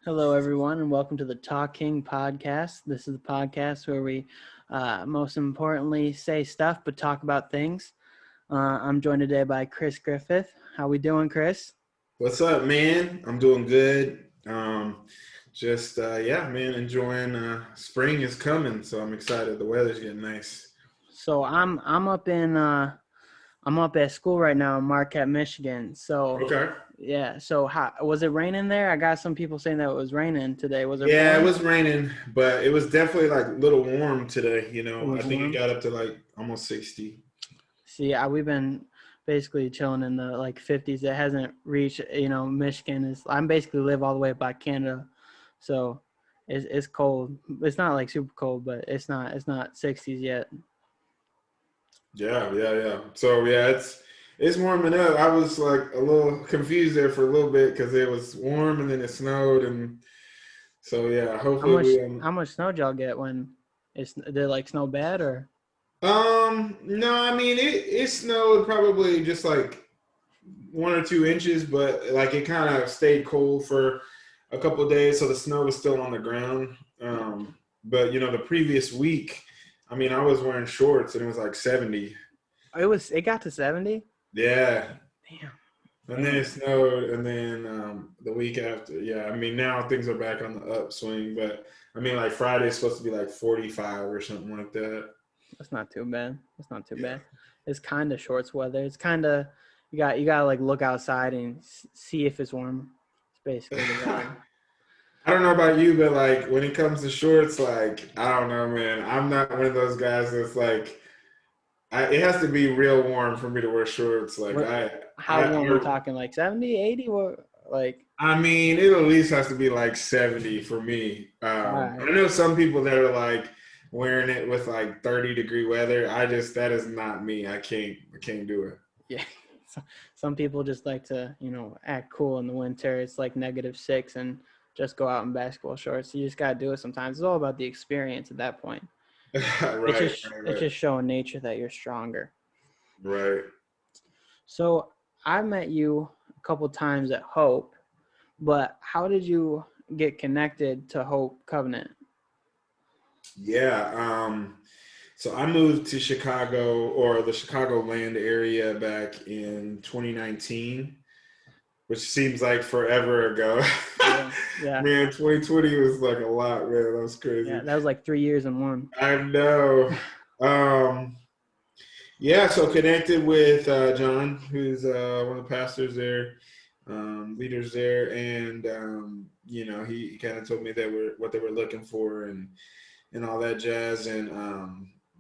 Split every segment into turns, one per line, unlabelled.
Hello, everyone, and welcome to the Talking Podcast. This is the podcast where we, most importantly, say stuff but talk about things. I'm joined today by Chris Griffith. How we doing, Chris?
What's up, man? I'm doing good. Yeah, man, enjoying spring is coming, so I'm excited. The weather's getting nice.
So I'm up in I'm up at school right now in Marquette, Michigan. So
Okay.
yeah. So how was it raining there? I got some people saying that it was raining today. Was it
Yeah, it
pouring?
was raining, but it was definitely like a little warm today,
It
I
was
think it
warm.
got up to like almost 60.
See, we've been basically chilling in the like 50s. It hasn't reached, Michigan is. I'm basically live all the way by Canada, so it's cold. It's not like super cold, but it's not 60s yet.
Yeah. So yeah, it's warming up. I was like a little confused there for a little bit because it was warm and then it snowed, and so yeah,
How
hopefully
much
we
how much snow did y'all get when did like snow bad or?
No, I mean it snowed probably just like 1 or 2 inches, but like it kind of stayed cold for a couple of days, so the snow was still on the ground. But the previous week, I mean, I was wearing shorts and it was like 70.
It got to 70.
Yeah,
Damn,
and then
damn.
it snowed, and then the week after, yeah. I mean, now things are back on the upswing, but I mean, like Friday's supposed to be like 45 or something like that.
That's not too bad. That's not too
Yeah.
bad. It's kind of shorts weather. It's kind of you gotta like look outside and see if it's warm. It's basically the weather.
I don't know about you, but like when it comes to shorts, like I don't know, man. I'm not one of those guys that's like, it has to be real warm for me to wear shorts. Like
What? How warm we
I,
talking? Like 70, 80? What? Like,
I mean, it at least has to be like 70 for me.
all
I
right,
know some people that are like wearing it with like 30-degree weather. That is not me. I can't do it.
yeah. Some people just like to, act cool in the winter. It's like -6 and just go out in basketball shorts. You just gotta do it sometimes. It's all about the experience at that point. It's
Right,
just
right,
it's
right,
just showing nature that you're stronger.
right.
So I met you a couple times at Hope, but how did you get connected to Hope Covenant?
Yeah. So I moved to Chicago, or the Chicagoland area, back in 2019, which seems like forever ago.
Yeah, yeah,
Man, 2020 was like a lot, man. That was
yeah.
crazy.
That was like 3 years in one.
I know. Um, yeah, so connected with John, who's one of the pastors there, leaders there, and he kind of told me what they were looking for, and all that jazz, and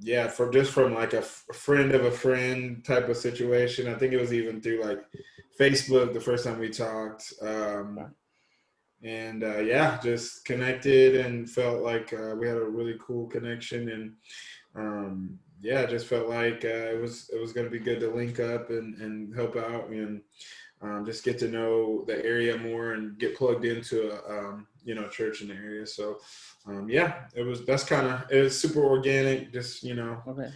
yeah, from like a friend of a friend type of situation. I think it was even through like Facebook the first time we talked. And yeah, just connected and felt like we had a really cool connection, and yeah, I just felt like it was going to be good to link up and help out, and just get to know the area more and get plugged into a church in the area. So yeah, it was super organic. Just
Okay.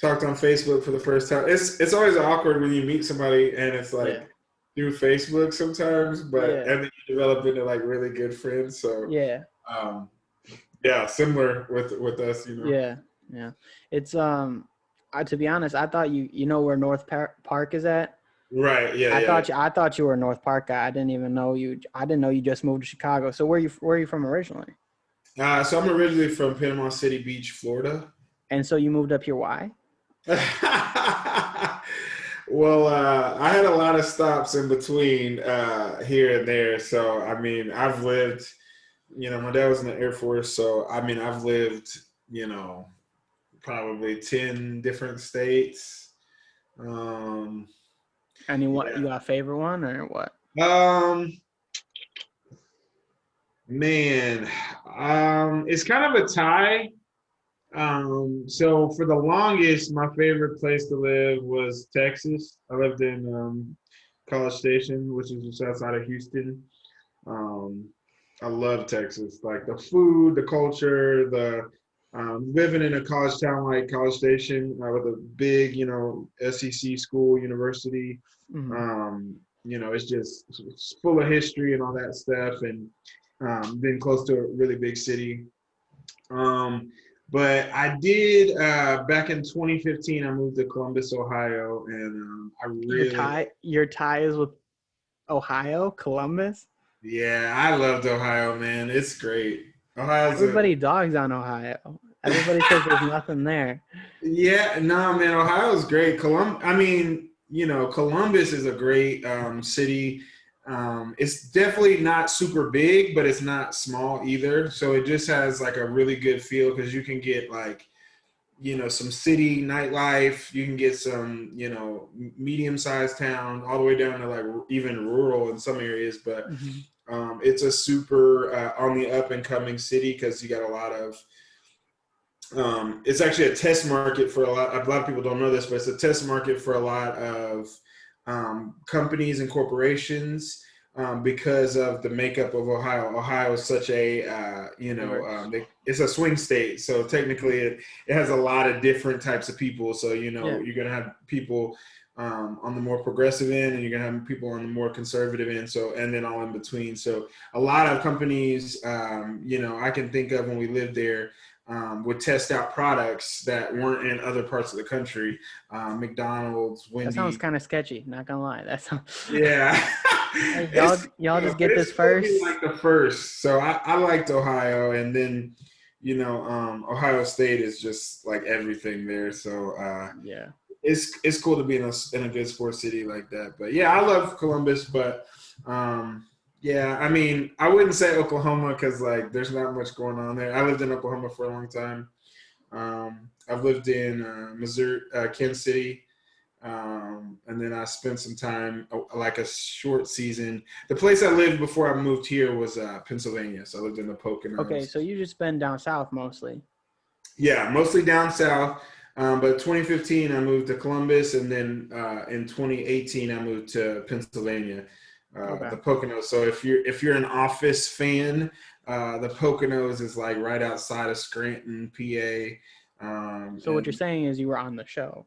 talked on Facebook for the first time. It's always awkward when you meet somebody and it's
Yeah.
like through Facebook sometimes, but
Yeah.
and then you develop into like really good friends. So
Yeah.
um, yeah, similar with us.
Yeah. Yeah. It's to be honest, I thought you know where Park is at.
Right. Yeah.
I
Yeah.
thought you were a North Park guy. I didn't even know you. I didn't know you just moved to Chicago. So where are you from originally?
So I'm originally from Panama City Beach, Florida.
And so you moved up here. Why?
Well, I had a lot of stops in between here and there. So, I mean, I've lived, my dad was in the Air Force. So, I mean, I've lived, you know, probably 10 different states. Um,
And you
yeah.
got a favorite one or what?
Um, Man, it's kind of a tie. So for the longest, my favorite place to live was Texas. I lived in College Station, which is just outside of Houston. Um, I love Texas, like the food, the culture, the living in a college town like College Station with a big, SEC school, university.
Mm-hmm.
It's just it's full of history and all that stuff, and been close to a really big city. But I did back in 2015. I moved to Columbus, Ohio, and I really
Your tie is with Ohio, Columbus.
yeah, I loved Ohio, man. It's great. Ohio's a
Everybody dogs on Ohio. Everybody says there's nothing there.
yeah, no, man. Ohio's great. I mean, Columbus is a great city. It's definitely not super big, but it's not small either. So it just has like a really good feel because you can get like, some city nightlife. You can get some, medium-sized town all the way down to like even rural in some areas. But
Mhm.
it's a super on the up and coming city because you got a lot of it's actually a test market for a lot of people don't know this, but it's a test market for a lot of companies and corporations because of the makeup of Ohio. Ohio is such a,
Diverse.
it's a swing state. So technically it has a lot of different types of people. So,
Yeah.
you're going to have people on the more progressive end and you're going to have people on the more conservative end. So, and then all in between. So a lot of companies, I can think of when we lived there, would test out products that weren't in other parts of the country. McDonald's,
That sounds
Wendy's.
kind of sketchy. Not gonna lie. That sounds.
Yeah.
Like
It's,
y'all just
but
get
it's
this
supposed to be
first.
like the first. So I liked Ohio. And then, Ohio State is just like everything there. So
Yeah.
it's cool to be in a good sports city like that. But yeah, I love Columbus, but yeah, I mean, I wouldn't say Oklahoma because like there's not much going on there. I lived in Oklahoma for a long time. I've lived in Missouri, Kansas City, and then I spent some time, like a short season. The place I lived before I moved here was Pennsylvania, so I lived in the
Okay,
Poconos.
so you just been down south mostly.
Yeah, mostly down south. But 2015, I moved to Columbus, and then in 2018, I moved to Pennsylvania,
Okay.
the Poconos. So if you're an Office fan, the Poconos is like right outside of Scranton, PA.
So what you're
And
saying is you were on the show.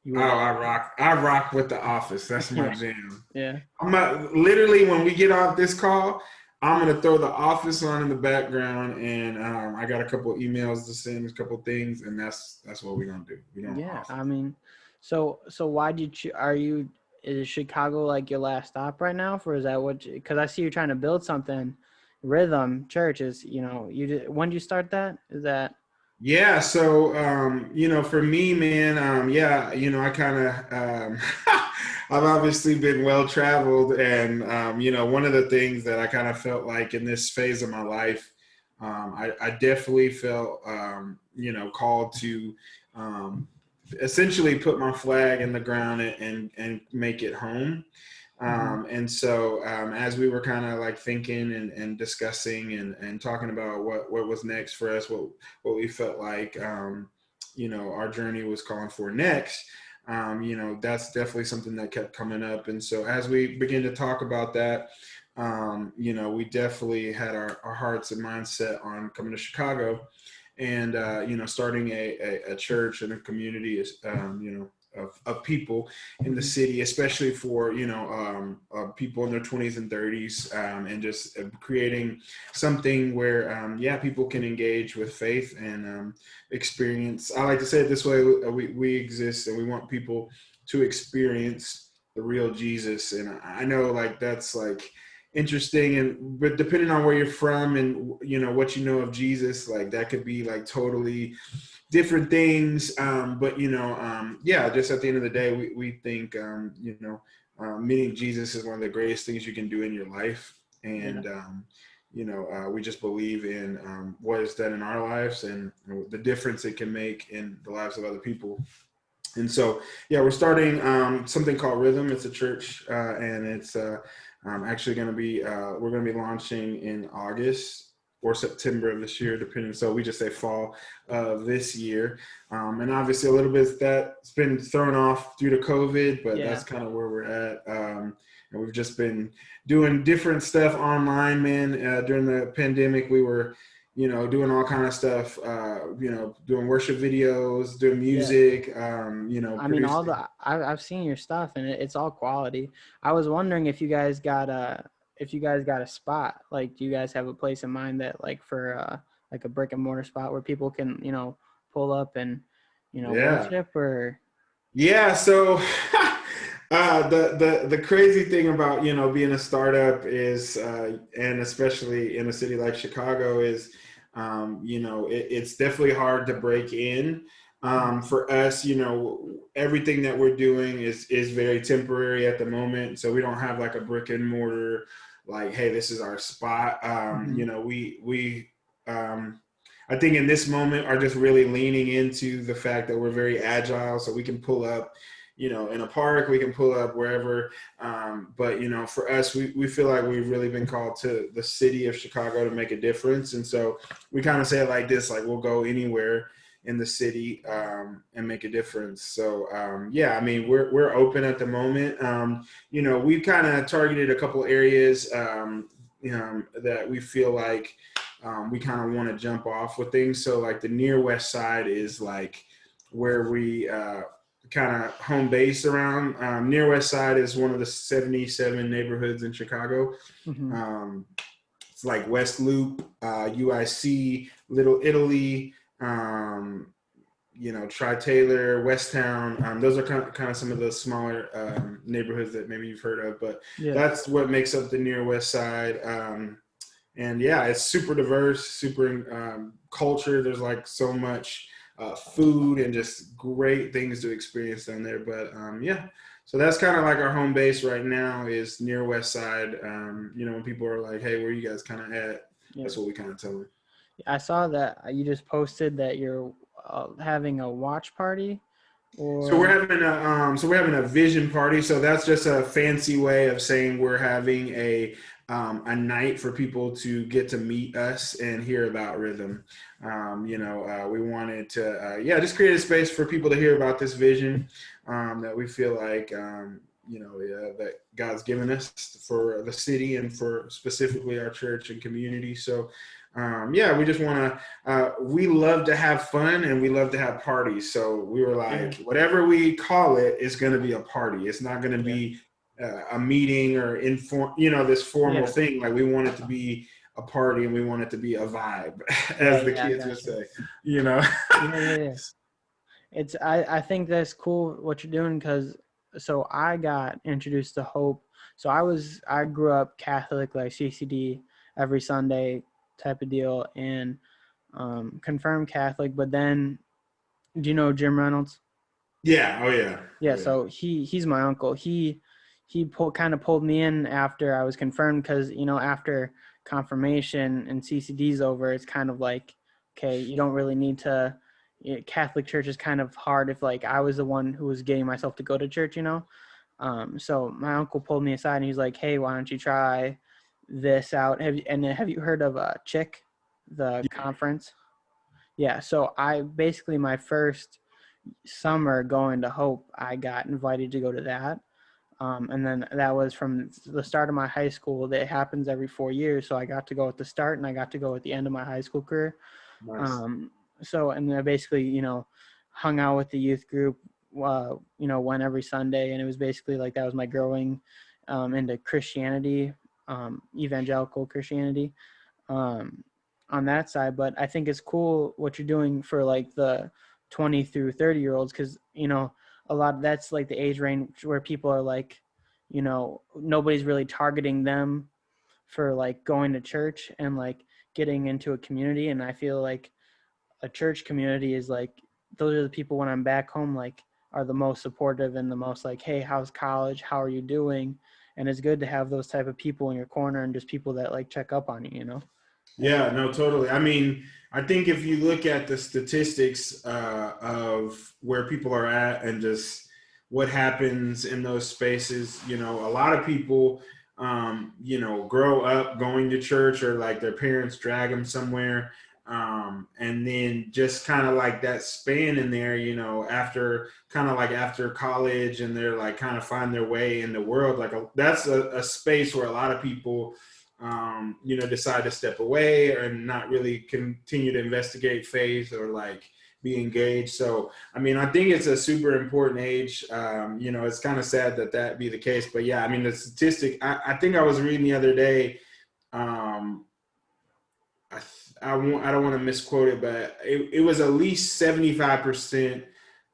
You
oh,
were there.
I rock with the Office. That's my
Yeah.
jam.
Yeah.
I'm not literally when we get off this call, I'm gonna throw the Office on in the background, and I got a couple emails to send, a couple things, and that's what we're gonna do. We're gonna
Yeah.
Office.
I mean, so why did you? Is Chicago like your last stop right now, or is that what? Because I see you're trying to build something. Rhythm Church is. When did you start that? Is that?
Yeah, so for me, man, yeah, I kind of I've obviously been well traveled, and one of the things that I kind of felt like in this phase of my life, I definitely felt called to essentially put my flag in the ground and make it home.
Mhm.
And so as we were kind of like thinking and discussing and talking about what was next for us, what we felt like, our journey was calling for next, that's definitely something that kept coming up. And so as we begin to talk about that, we definitely had our hearts and mindset on coming to Chicago and, starting a church and a community, of people in the
Mhm.
city, especially for people in their 20s and 30s, and just creating something where people can engage with faith and experience. I like to say it this way: we exist, and we want people to experience the real Jesus. And I know like that's like interesting, but depending on where you're from and what you know of Jesus, like that could be like totally different things. But just at the end of the day, we think meeting Jesus is one of the greatest things you can do in your life,
Yeah.
and we just believe in what it's done in our lives and the difference it can make in the lives of other people. And so, yeah, we're starting something called Rhythm. It's a church, and it's actually going to be we're going to be launching in August or September of this year, depending. So we just say fall of this year, and obviously a little bit that's been thrown off due to COVID, but
Yeah.
that's kind of where we're at. And we've just been doing different stuff online, man. During the pandemic, we were doing all kind of stuff, doing worship videos, doing
Yeah.
music,
I mean,
producing.
I've seen your stuff and it's all quality. I was wondering if you guys got if you guys got a spot, like, do you guys have a place in mind that like for like a brick and mortar spot where people can, pull up and,
Yeah.
worship or?
Yeah, so the crazy thing about being a startup is and especially in a city like Chicago is it's definitely hard to break in. For us, everything that we're doing is very temporary at the moment, so we don't have like a brick and mortar like, hey, this is our spot.
Mhm.
We I think in this moment are just really leaning into the fact that we're very agile, so we can pull up, in a park, we can pull up wherever. But for us, we feel like we've really been called to the city of Chicago to make a difference, and so we kind of say it like this: like, we'll go anywhere in the city and make a difference. So yeah, I mean, we're open at the moment. We've kind of targeted a couple areas that we feel like we kind of want to jump off with things. So like the near west side is like where we kind of home base around. Near west side is one of the 77 neighborhoods in Chicago.
Mhm.
It's like West Loop, UIC, Little Italy, Tri-Taylor, West Town. Those are kind of some of the smaller neighborhoods that maybe you've heard of, but
Yeah.
that's what makes up the near west side. And yeah, it's super diverse, super culture. There's like so much food and just great things to experience down there. But yeah, so that's kind of like our home base right now is near West Side. When people are like, hey, where you guys kind of at?
Yeah.
That's what we kind of tell them.
I saw that you just posted that you're having a watch party,
So we're
or
having a vision party. So that's just a fancy way of saying we're having a night for people to get to meet us and hear about rhythm. We wanted to just create a space for people to hear about this vision that we feel like that God's given us for the city and for specifically our church and community. So we just want to, we love to have fun and we love to have parties. So we were
yeah,
like, whatever we call it is going to be a party. It's not going to
yeah,
be a meeting or this formal
yeah,
thing. Like, we want it to be a party and we want it to be a vibe,
yeah,
as the
yeah. I
kids would
got you.
say,
Yeah, yeah, yeah. I think that's cool what you're doing, because so I got introduced to Hope. So I grew up Catholic, like CCD every Sunday type of deal, and confirmed Catholic. But then, do you know Jim Reynolds?
Yeah. Oh yeah.
Yeah,
Oh yeah.
so he's my uncle. He kind of pulled me in after I was confirmed, because after confirmation and CCD's over, it's kind of like, okay, you don't really need to. Catholic church is kind of hard if like I was the one who was getting myself to go to church. So my uncle pulled me aside and he's like, hey, why don't you try this out? Have you heard of Chick, the conference? Yeah, so I basically my first summer going to Hope, I got invited to go to that. And then that was from the start of my high school. That happens every 4 years. So I got to go at the start and I got to go at the end of my high school career.
Nice.
So, and I basically, hung out with the youth group, went every Sunday. And it was basically like that was my growing into Christianity, evangelical Christianity. Um, on that side, but I think it's cool what you're doing for like the 20 through 30-year-olds, because a lot of that's like the age range where people are like, nobody's really targeting them for like going to church and like getting into a community. And I feel like a church community is like, those are the people when I'm back home, like, are the most supportive and the most like, hey, how's college, how are you doing? And it's good to have those type of people in your corner and just people that like check up on you.
Yeah, no, totally. I mean, I think if you look at the statistics of where people are at and just what happens in those spaces, a lot of people, grow up going to church or like their parents drag them somewhere. And then just kind of like that span in there, after college and they're like kind of find their way in the world. Like that's a space where a lot of people decide to step away and not really continue to investigate faith or like
be engaged. So, I mean, I think it's a super important age. You know, it's kind of sad that be the case, but yeah, I mean, the statistic, I think I was reading the other day, I don't want to misquote it, but it was at least 75%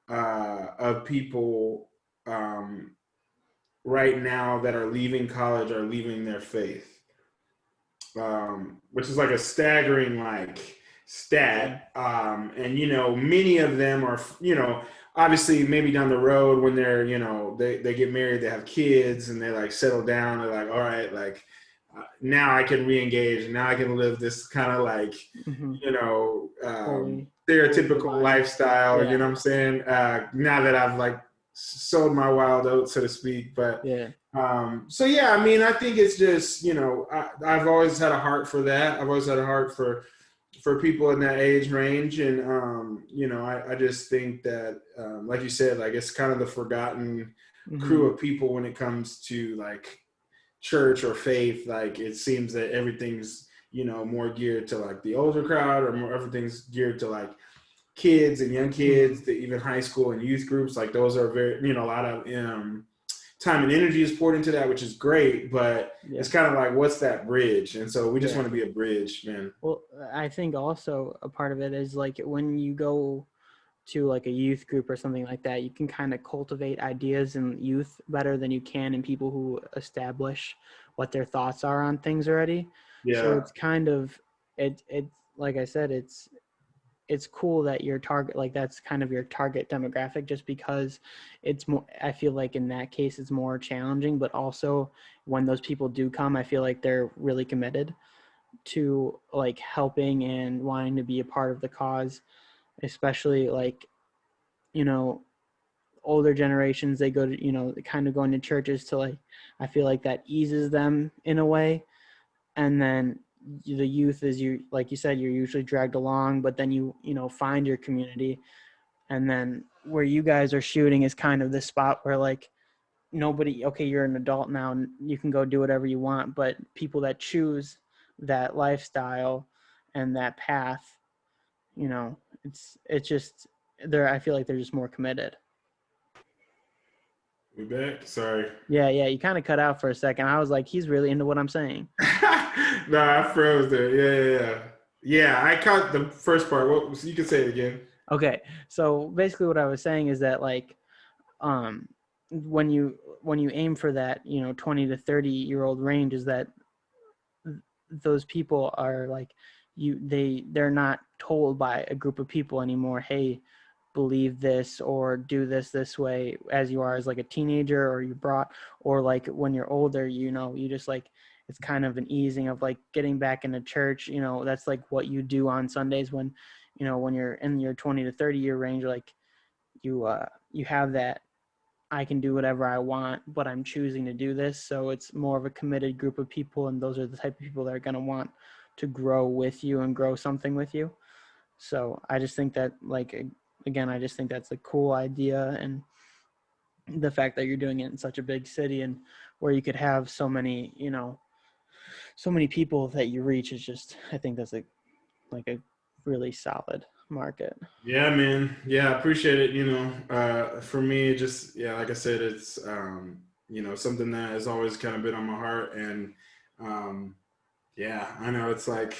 of people right now that are leaving college are leaving their faith, which is like a staggering stat. And you know, many of them are, you know, obviously maybe down the road when they're, you know, they get married, they have kids, and they like settle down. They're like, all right, like now I can re-engage. Now I can live this kind of like, you know, stereotypical lifestyle.
Yeah.
You know what I'm saying? Now that I've like sowed my wild oats, so to speak. But
yeah.
So yeah, I mean, I think it's just, you know, I've always had a heart for that. I've always had a heart for people in that age range, and you know, I just think that, like you said, like it's kind of the forgotten crew of people when it comes to like church or faith. Like it seems that everything's, you know, more geared to like the older crowd, or more everything's geared to like kids and young kids, to even high school and youth groups. Like those are very, you know, a lot of time and energy is poured into that, which is great, but it's kind of like, what's that bridge? And so we just want to be a bridge, man.
Well, I think also a part of it is like when you go to like a youth group or something like that, you can kind of cultivate ideas in youth better than you can in people who establish what their thoughts are on things already.
Yeah.
So it's kind of, it like I said, it's cool that your target, like that's kind of your target demographic, just because it's more, I feel like in that case it's more challenging, but also when those people do come, I feel like they're really committed to like helping and wanting to be a part of the cause, especially like, you know, older generations, they go to, you know, kind of going to churches to like, I feel like that eases them in a way. And then the youth is, you like you said, you're usually dragged along, but then you know, find your community. And then where you guys are shooting is kind of the spot where like nobody, okay, you're an adult now and you can go do whatever you want, but people that choose that lifestyle and that path, you know, it's just, they're, I feel like they're just more committed.
We back? Sorry.
Yeah, you kind of cut out for a second. I was like, he's really into what I'm saying.
No, I froze there. Yeah, I caught the first part. What, you can say it again.
Okay, so basically what I was saying is that like, when you aim for that, you know, 20 to 30-year-old range, is that those people are like, they're not told by a group of people anymore, hey, believe this or do this way, as you are as like a teenager, or you brought, or like when you're older, you know, you just like, it's kind of an easing of like getting back into church, you know, that's like what you do on Sundays when, you know, when you're in your 20 to 30 year range, like you have that, I can do whatever I want, but I'm choosing to do this. So it's more of a committed group of people, and those are the type of people that are going to want to grow with you and grow something with you. So I just think that, like, again, I just think that's a cool idea, and the fact that you're doing it in such a big city and where you could have so many, you know, so many people that you reach is just, I think that's a really solid market.
Yeah, man. Yeah, I appreciate it. You know, for me, just, yeah, like I said, it's, you know, something that has always kind of been on my heart. And yeah, I know it's like,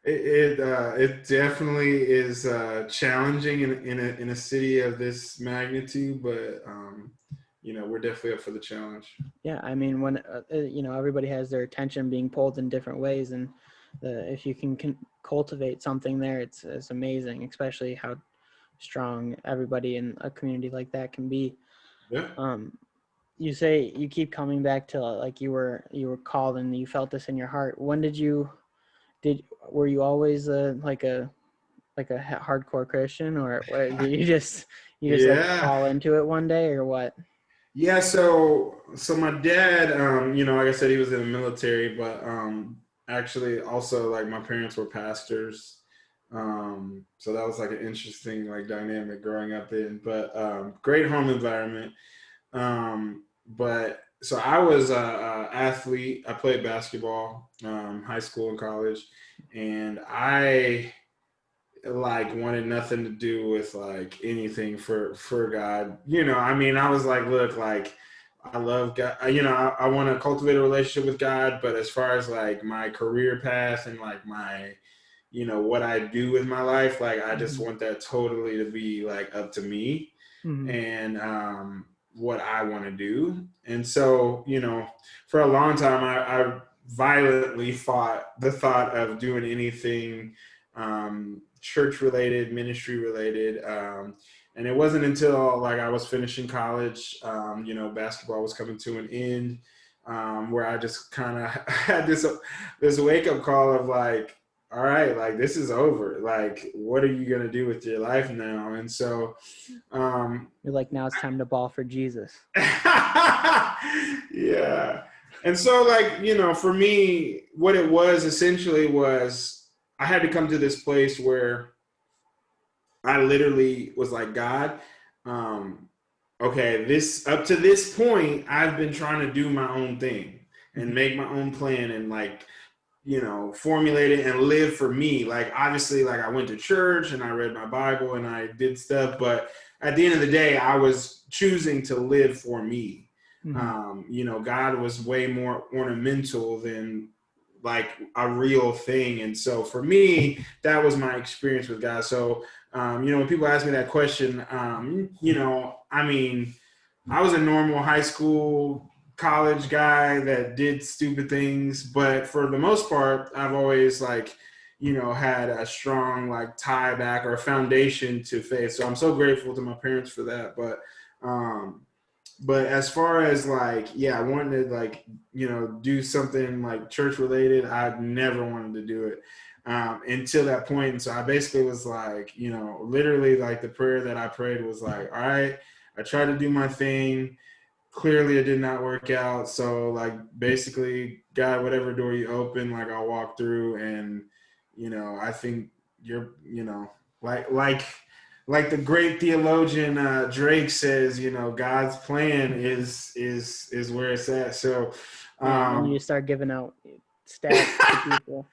it definitely is challenging in a city of this magnitude, but you know, we're definitely up for the challenge.
Yeah, I mean, when you know, everybody has their attention being pulled in different ways, and if you can cultivate something there, it's amazing, especially how strong everybody in a community like that can be.
Yeah.
You say you keep coming back to like you were called and you felt this in your heart. When were you always like a hardcore Christian, or did you just
Yeah.
like fall into it one day, or what?
Yeah, so my dad, you know, like I said, he was in the military, but actually also like my parents were pastors. So that was like an interesting like dynamic growing up in, but great home environment. But so I was a athlete. I played basketball, high school and college, and like wanted nothing to do with like anything for God. You know, I mean, I was like, look, like I love God. You know, I want to cultivate a relationship with God, but as far as like my career path and like my, you know, what I do with my life, like I just want that totally to be like up to me and what I want to do. And so, you know, for a long time, I violently fought the thought of doing anything church related, ministry related. And it wasn't until like I was finishing college, you know, basketball was coming to an end, where I just kind of had this wake up call of like, all right, like this is over. Like, what are you gonna do with your life now? And so,
You're like, now it's time to ball for Jesus.
yeah. And so, like, you know, for me, what it was essentially was I had to come to this place where I literally was like, God, okay, this up to this point, I've been trying to do my own thing and make my own plan and like, you know, formulate it and live for me. Like, obviously, like I went to church and I read my Bible and I did stuff, but at the end of the day, I was choosing to live for me. You know, God was way more ornamental than like a real thing. And so for me, that was my experience with God. So, you know, when people ask me that question, you know, I mean, I was a normal high school, college guy that did stupid things, but for the most part, I've always like, you know, had a strong like tie back or foundation to faith. So I'm so grateful to my parents for that. But as far as like, yeah, I wanted to like, you know, do something like church related, I never wanted to do it until that point. And so I basically was like, you know, literally like the prayer that I prayed was like, all right, I tried to do my thing. Clearly it did not work out. So like basically, God, whatever door you open, like I'll walk through. And, you know, I think you're, you know, like the great theologian Drake says, you know, God's plan is where it's at. So
And you start giving out stats to people.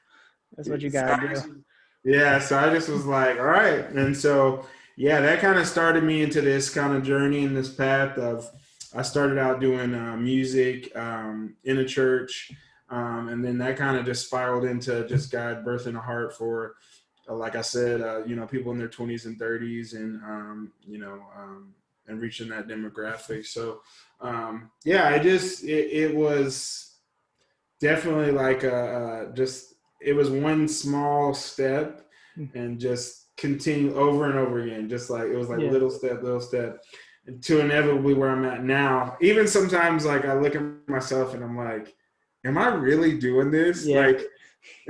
That's what you gotta do.
Yeah, so I just was like, all right. And so yeah, that kind of started me into this kind of journey in this path of I started out doing music in a church. And then that kind of just spiraled into just God birthing a heart for like I said, you know, people in their 20s and 30s and, you know, and reaching that demographic. So, yeah, it was definitely like it was one small step and just continue over and over again. Just like, it was like little step to inevitably where I'm at now. Even sometimes like I look at myself and I'm like, am I really doing this?
Yeah.
Like,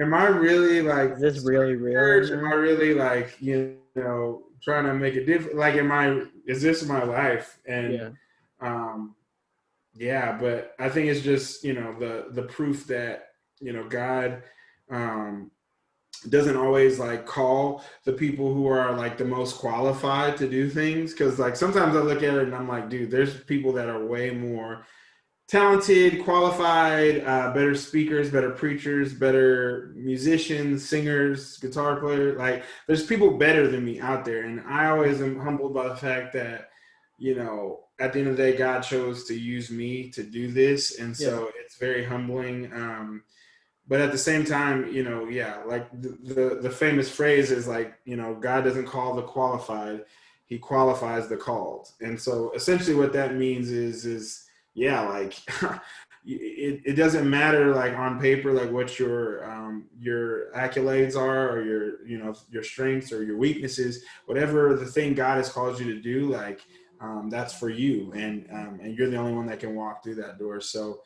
am I really like,
is this really real?
Am I really like, you know, trying to make a difference? Like, is this my life? And, yeah, but I think it's just, you know, the proof that, you know, God, doesn't always like call the people who are like the most qualified to do things. Cause like sometimes I look at it and I'm like, dude, there's people that are way more talented, qualified, better speakers, better preachers, better musicians, singers, guitar players. Like there's people better than me out there. And I always am humbled by the fact that, you know, at the end of the day, God chose to use me to do this. And so it's very humbling. But at the same time, you know, yeah, like the famous phrase is like, you know, God doesn't call the qualified, he qualifies the called. And so essentially what that means is yeah, like it doesn't matter like on paper, like what your accolades are or your, you know, your strengths or your weaknesses, whatever the thing God has called you to do, like that's for you. And you're the only one that can walk through that door. So,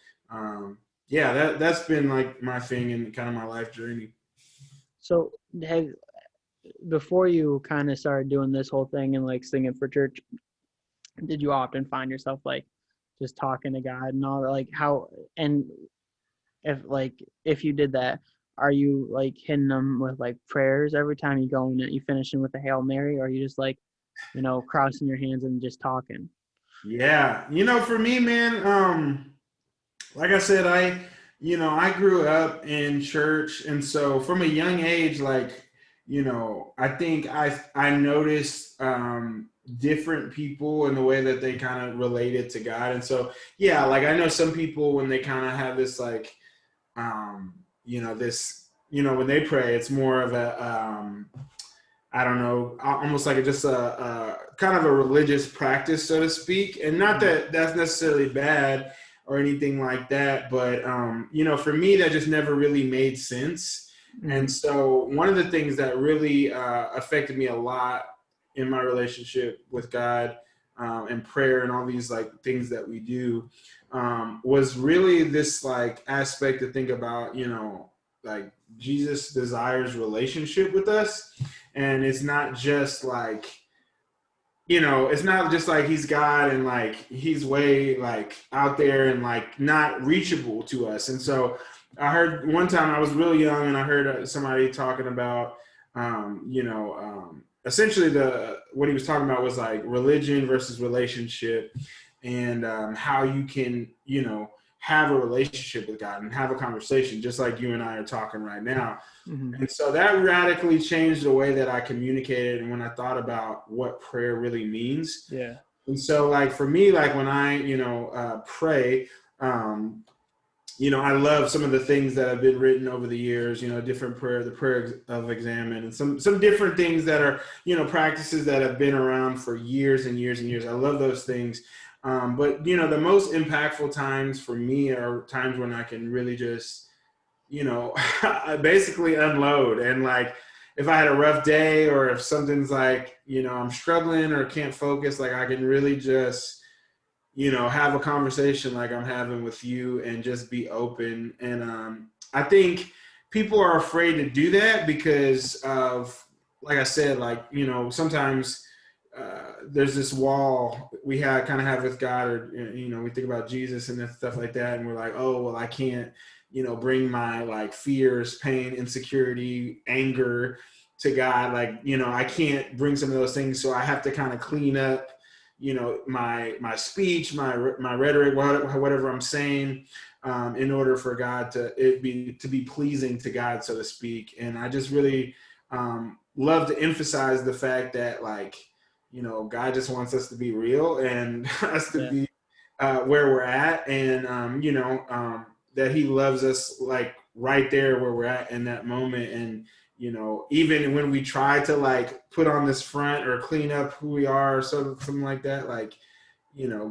yeah, that's been like my thing and kind of my life journey.
So before you kind of started doing this whole thing and like singing for church, did you often find yourself like just talking to God and all that? Like how, and if you did that, are you like hitting them with like prayers every time you go and you finishing with a Hail Mary, or are you just like, you know, crossing your hands and just talking?
Yeah, you know, for me, man, like I said, I grew up in church. And so from a young age, like, I think I noticed different people in the way that they kind of related to God. And so, yeah, like I know some people when they kind of have this like, when they pray, it's more of a, I don't know, almost like just a kind of a religious practice, so to speak. And not that that's necessarily bad or anything like that, but for me, that just never really made sense. And so one of the things that really affected me a lot in my relationship with God and prayer and all these like things that we do was really this like aspect to think about, like Jesus desires relationship with us. And it's not just like, it's not just like he's God and like he's way like out there and like not reachable to us. And so I heard one time I was really young and I heard somebody talking about, essentially what he was talking about was like religion versus relationship and how you can, have a relationship with God and have a conversation just like you and I are talking right now. And so that radically changed the way that I communicated and when I thought about what prayer really means.
Yeah.
And so like for me, like when I, pray, I love some of the things that have been written over the years, different the prayer of examine and some different things that are, practices that have been around for years and years and years. I love those things. But, the most impactful times for me are times when I can really just, basically unload. And like, if I had a rough day or if something's like, I'm struggling or can't focus, like I can really just, have a conversation like I'm having with you and just be open. And I think people are afraid to do that because of, like I said, like, sometimes there's this wall we kind of have with God, or we think about Jesus and stuff like that, and we're like, oh well, I can't bring my like fears, pain, insecurity, anger to God. Like I can't bring some of those things, so I have to kind of clean up my speech, my rhetoric, whatever I'm saying, in order for God to be pleasing to God, so to speak. And I just really love to emphasize the fact that like God just wants us to be real and us to be where we're at, and that He loves us like right there where we're at in that moment. And even when we try to like put on this front or clean up who we are or something like that, like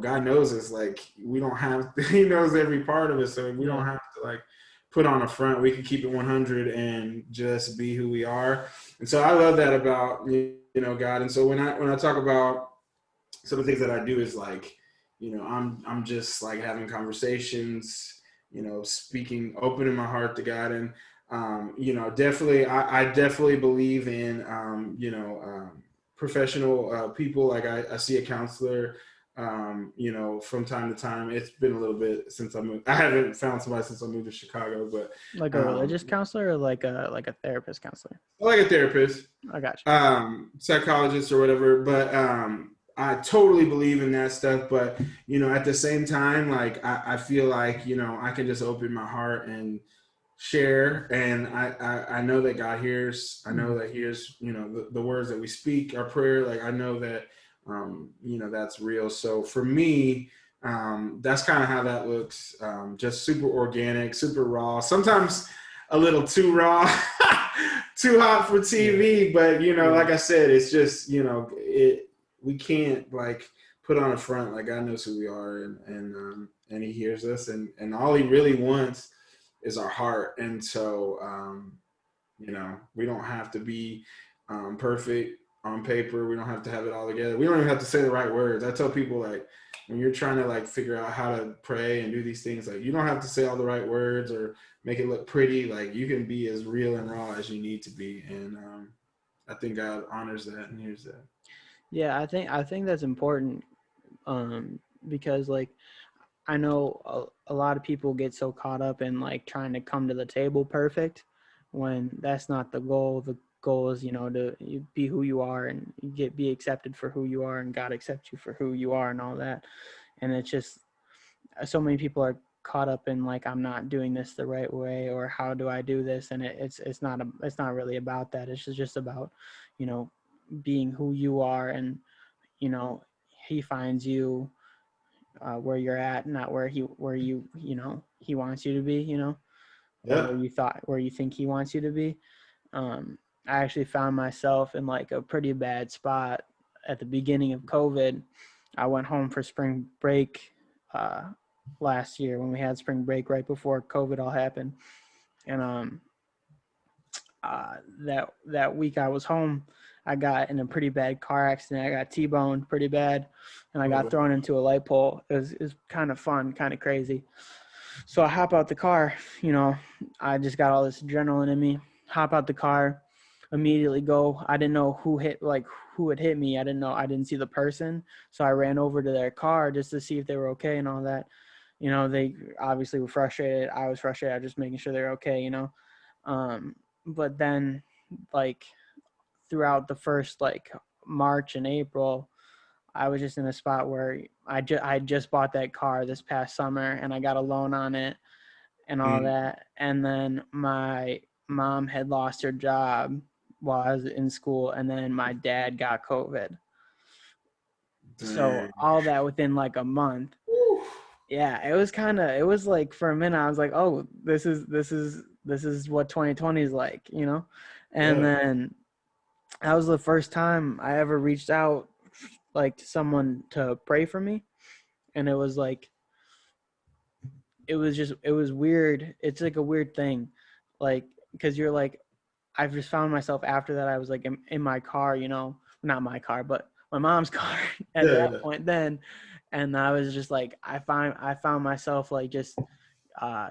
God knows us. Like we don't have to, He knows every part of us, so we don't have to like put on a front. We can keep it 100 and just be who we are. And so I love that about God. And so when I talk about some of the things that I do is like I'm just like having conversations, speaking, opening my heart to God. And definitely I definitely believe in professional people. Like I see a counselor from time to time. It's been a little bit since I moved. I haven't found somebody since I moved to Chicago, but
like a religious counselor or like a therapist counselor?
like a therapist.
I got you.
Psychologist or whatever. But I totally believe in that stuff. But at the same time, like I feel like I can just open my heart and share, and I know that God hears. I know that He hears the words that we speak, our prayer. Like I know that that's real. So for me, that's kind of how that looks. Just super organic, super raw, sometimes a little too raw, too hot for TV. But like I said, it's just we can't like put on a front. Like God knows who we are, and He hears us, and all He really wants is our heart. And so we don't have to be perfect on paper. We don't have to have it all together. We don't even have to say the right words. I tell people, like, when you're trying to like figure out how to pray and do these things, like you don't have to say all the right words or make it look pretty. Like you can be as real and raw as you need to be. And I think God honors that and hears that.
Yeah, I think that's important, because like I know a lot of people get so caught up in like trying to come to the table perfect when that's not the goal. The goal is, to be who you are and be accepted for who you are, and God accepts you for who you are and all that. And it's just so many people are caught up in like, I'm not doing this the right way, or how do I do this? And it's not really about that. It's just about, you know, being who you are, and, you know, he finds you where you're at, not where you know, he wants you to be, you know, or
Yeah.
where you think he wants you to be. I actually found myself in like a pretty bad spot at the beginning of COVID. I went home for spring break last year, when we had spring break right before COVID all happened. And that week I was home, I got in a pretty bad car accident. I got T-boned pretty bad, and I got thrown into a light pole. It was kind of fun, kind of crazy. So I hop out the car, you know, I just got all this adrenaline in me. Hop out the car, immediately go. I didn't know who had hit me. I didn't see the person. So I ran over to their car just to see if they were okay and all that. You know, they obviously were frustrated. I was frustrated. I was just making sure they're okay, you know. But then, like, throughout the first like March and April, I was just in a spot where I just bought that car this past summer, and I got a loan on it and all that. And then my mom had lost her job while I was in school, and then my dad got COVID. So
Dang.
all that within like a month. Yeah, it was like, for a minute I was like, oh, this is what 2020 is like, you know? And
Yeah.
then that was the first time I ever reached out like to someone to pray for me. And it was like, it was weird. It's like a weird thing. Like, because you're like, I've just found myself after that, I was like in my car, you know, not my car, but my mom's car at
Yeah.
that point then. And I was just like, I found myself like just, uh,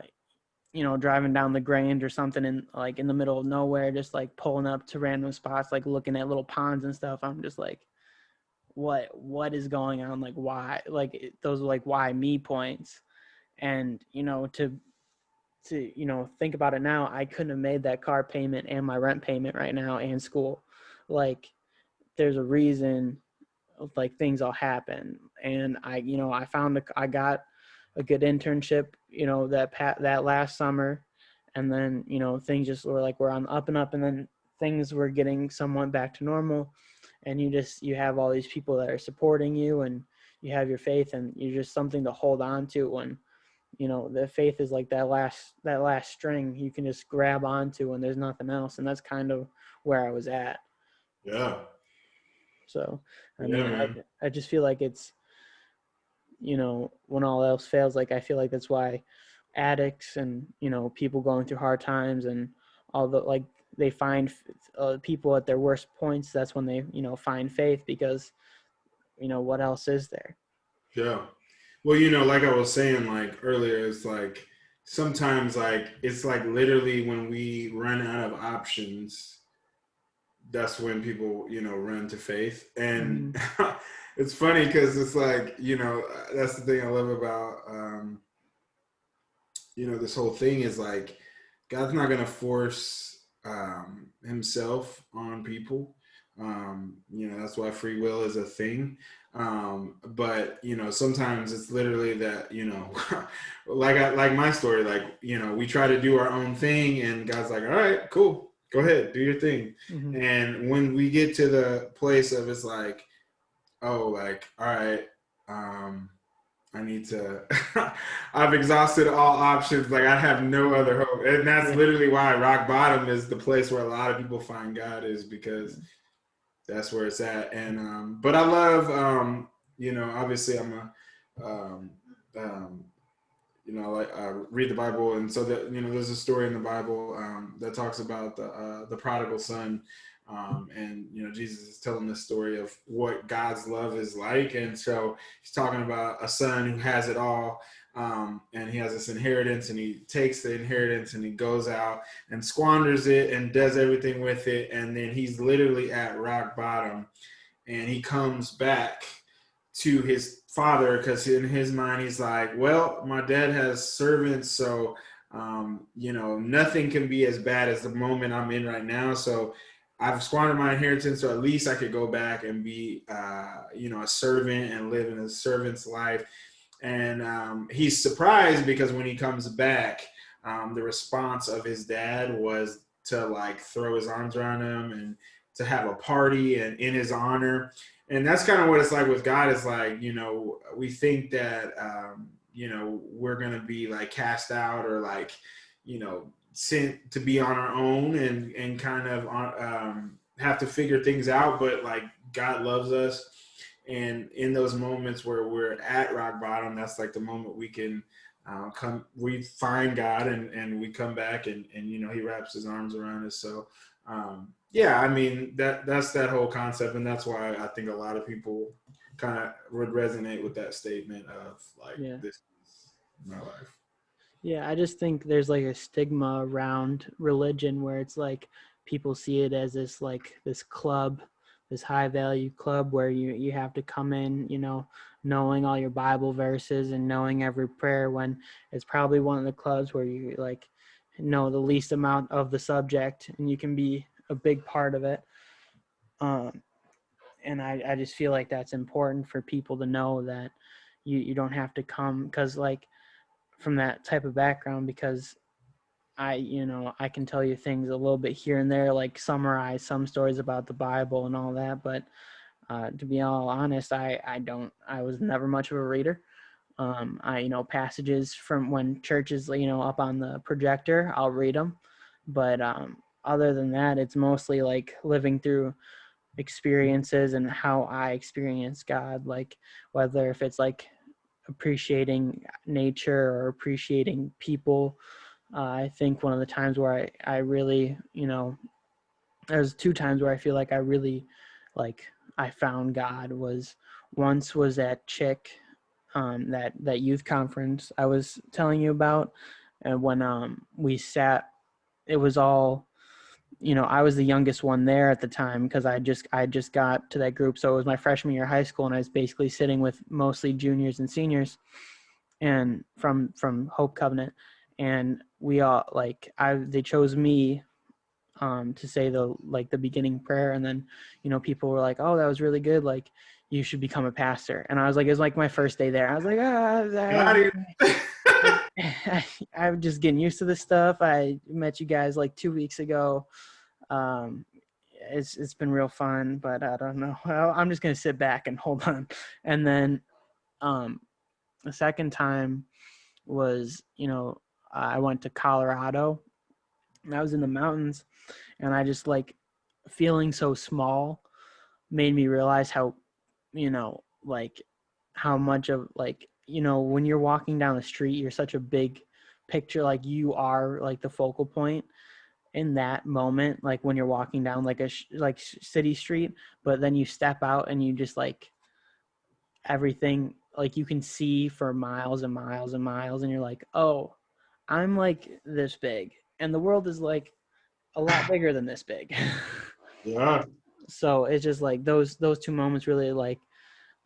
you know, driving down the Grange or something in like in the middle of nowhere, just like pulling up to random spots, like looking at little ponds and stuff. I'm just like, what is going on? Like, why? Like, those are like, why me points. And, you know, to you know, think about it now, I couldn't have made that car payment and my rent payment right now and school. Like, there's a reason, like, things all happen. And you know, I got a good internship, you know, that last summer. And then, you know, things just were like, we're on the up and up, and then things were getting somewhat back to normal. And you have all these people that are supporting you, and you have your faith, and you're just something to hold on to when, you know, the faith is like that last string you can just grab onto when there's nothing else. And that's kind of where I was at.
Yeah.
So, I
Yeah,
mean,
man.
I just feel like it's, you know, when all else fails, like, I feel like that's why addicts and, you know, people going through hard times and all the, like, they find people at their worst points. That's when they, you know, find faith, because, you know, what else is there?
Yeah. Well, you know, like I was saying like earlier, it's like sometimes like it's like literally when we run out of options, that's when people, you know, run to faith. And
Mm-hmm.
it's funny because it's like, you know, that's the thing I love about you know, this whole thing is like God's not gonna force himself on people. You know, that's why free will is a thing. But you know, sometimes it's literally that, you know, like my story, like, you know, we try to do our own thing and God's like, all right, cool, go ahead, do your thing.
Mm-hmm.
And when we get to the place of it's like, oh, like, all right, I need to, I've exhausted all options. Like, I have no other hope. And that's literally why rock bottom is the place where a lot of people find God, is because that's where it's at. And, but I love, you know, obviously I'm um, um, you know, like read the Bible. And so that, you know, there's a story in the Bible that talks about the prodigal son. And, you know, Jesus is telling the story of what God's love is like. And so he's talking about a son who has it all. And he has this inheritance, and he takes the inheritance and he goes out and squanders it and does everything with it. And then he's literally at rock bottom, and he comes back to his father because in his mind he's like, well, my dad has servants, so you know, nothing can be as bad as the moment I'm in right now. So I've squandered my inheritance, so at least I could go back and be you know, a servant and live in a servant's life. And he's surprised because when he comes back, the response of his dad was to like throw his arms around him and to have a party and in his honor. And that's kind of what it's like with God. Is like, you know, we think that, you know, we're going to be like cast out or like, you know, sent to be on our own and kind of have to figure things out. But like God loves us. And in those moments where we're at rock bottom, that's like the moment we can we find God and we come back and, you know, he wraps his arms around us. So, yeah, I mean, that's that whole concept. And that's why I think a lot of people kind of would resonate with that statement of like, this is my life.
Yeah, I just think there's like a stigma around religion where it's like people see it as this like this club, this high value club where you have to come in, you know, knowing all your Bible verses and knowing every prayer, when it's probably one of the clubs where you like know the least amount of the subject and you can be a big part of it. And I just feel like that's important for people to know that you don't have to come, because like from that type of background, because I can tell you things a little bit here and there, like summarize some stories about the Bible and all that. But to be all honest, I was never much of a reader. Passages from when churches, up on the projector, I'll read them. But other than that, it's mostly like living through experiences and how I experience God, like whether if it's like appreciating nature or appreciating people. I think one of the times where I really, there's 2 times where I feel like I really, like, I found God was at Chick, that youth conference I was telling you about. And when we sat, it was all, I was the youngest one there at the time because I just got to that group. So it was my freshman year of high school, and I was basically sitting with mostly juniors and seniors and from Hope Covenant. And we all they chose me to say the beginning prayer. And then, people were like, oh, that was really good. Like, you should become a pastor. And I was like, it was like my first day there. I was like, I'm just getting used to this stuff. I met you guys like 2 weeks ago. It's been real fun, but I don't know. I'm just going to sit back and hold on. And then the second time was, I went to Colorado, and I was in the mountains, and I just like feeling so small made me realize how, how much of when you're walking down the street, you're such a big picture, like you are like the focal point in that moment, like when you're walking down like a city street, but then you step out and you just like everything, like you can see for miles and miles and miles, and you're like, oh, I'm like this big and the world is like a lot bigger than this big.
Yeah.
So it's just like those 2 moments really like,